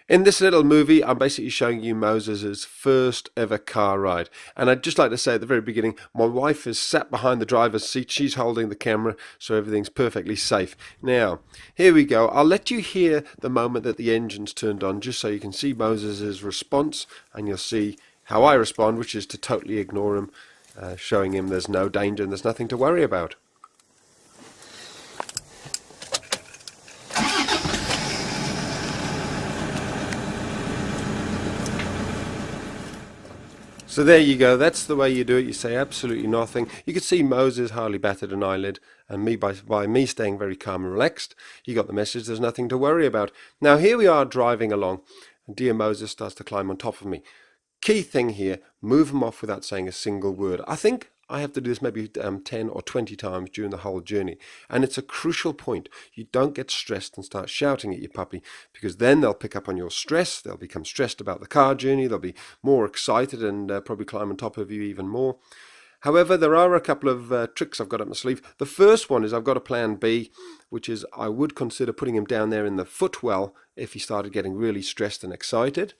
In this little movie, I'm basically showing you Moses's first ever car ride. And I'd just like to say at the very beginning, my wife is sat behind the driver's seat. She's holding the camera, so everything's perfectly safe. Now, here we go. I'll let you hear the moment that the engine's turned on, just so you can see Moses's response, and you'll see how I respond, which is to totally ignore him, showing him there's no danger and there's nothing to worry about. So there you go, that's the way you do it. You say absolutely nothing. You could see Moses hardly batted an eyelid, and me by me staying very calm and relaxed, you got the message there's nothing to worry about. Now here we are driving along, and dear Moses starts to climb on top of me. Key thing here, move him off without saying a single word. I think I have to do this maybe 10 or 20 times during the whole journey. And it's a crucial point. You don't get stressed and start shouting at your puppy, because then they'll pick up on your stress. They'll become stressed about the car journey. They'll be more excited and probably climb on top of you even more. However, there are a couple of tricks I've got up my sleeve. The first one is I've got a plan B, which is I would consider putting him down there in the footwell if he started getting really stressed and excited.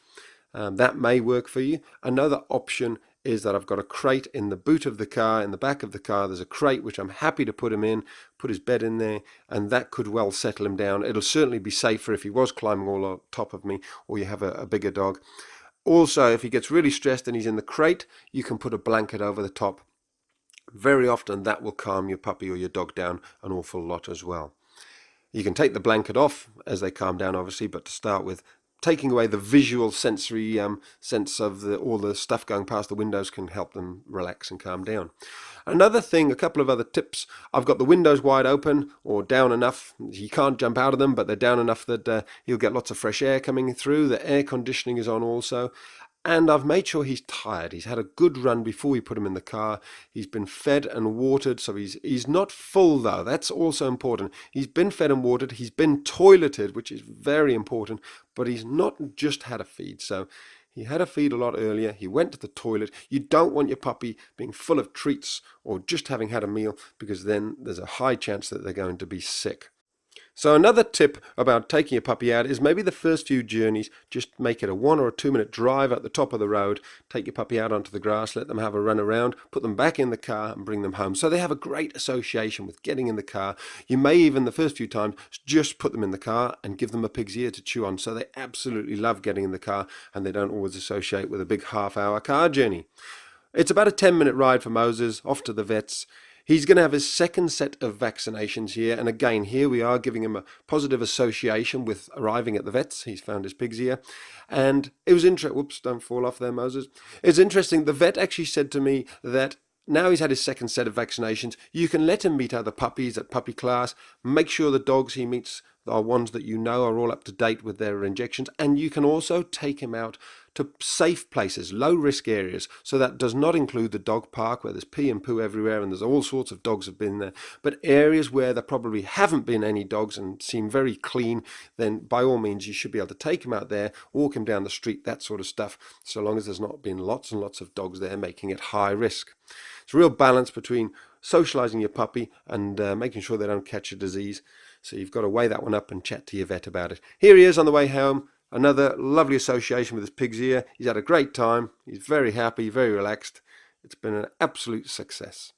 That may work for you. Another option is that I've got a crate in the boot of the car, in the back of the car. There's a crate which I'm happy to put him in, put his bed in there, and that could well settle him down. It'll certainly be safer if he was climbing all on top of me, or you have a bigger dog. Also, if he gets really stressed and he's in the crate, you can put a blanket over the top. Very often that will calm your puppy or your dog down an awful lot as well. You can take the blanket off as they calm down, obviously, but to start with, taking away the visual sensory sense of all the stuff going past the windows can help them relax and calm down. Another thing, a couple of other tips. I've got the windows wide open or down enough. He can't jump out of them, but they're down enough that he'll get lots of fresh air coming through. The air conditioning is on also. And I've made sure he's tired. He's had a good run before we put him in the car. He's been fed and watered, so he's not full though. That's also important. He's been fed and watered. He's been toileted, which is very important, but he's not just had a feed. So he had a feed a lot earlier. He went to the toilet. You don't want your puppy being full of treats or just having had a meal, because then there's a high chance that they're going to be sick. So another tip about taking a puppy out is maybe the first few journeys, just make it a 1 or a 2 minute drive at the top of the road, take your puppy out onto the grass, let them have a run around, put them back in the car and bring them home. So they have a great association with getting in the car. You may even the first few times just put them in the car and give them a pig's ear to chew on. So they absolutely love getting in the car, and they don't always associate with a big half-hour car journey. It's about a 10-minute ride for Moses off to the vets. He's going to have his second set of vaccinations here, and again here we are giving him a positive association with arriving at the vets. He's found his pig's ear, and it was interesting. Whoops, don't fall off there, Moses. It's interesting. The vet actually said to me that now he's had his second set of vaccinations, you can let him meet other puppies at puppy class. Make sure the dogs he meets are ones that you know are all up to date with their injections, and you can also take him out to safe places, low risk areas. So that does not include the dog park where there's pee and poo everywhere and there's all sorts of dogs have been there, but areas where there probably haven't been any dogs and seem very clean. Then by all means you should be able to take him out there, walk him down the street, that sort of stuff, so long as there's not been lots and lots of dogs there making it high risk. It's a real balance between socializing your puppy and making sure they don't catch a disease. So you've got to weigh that one up and chat to your vet about it. Here he is on the way home. Another lovely association with his pig's ear. He's had a great time. He's very happy, very relaxed. It's been an absolute success.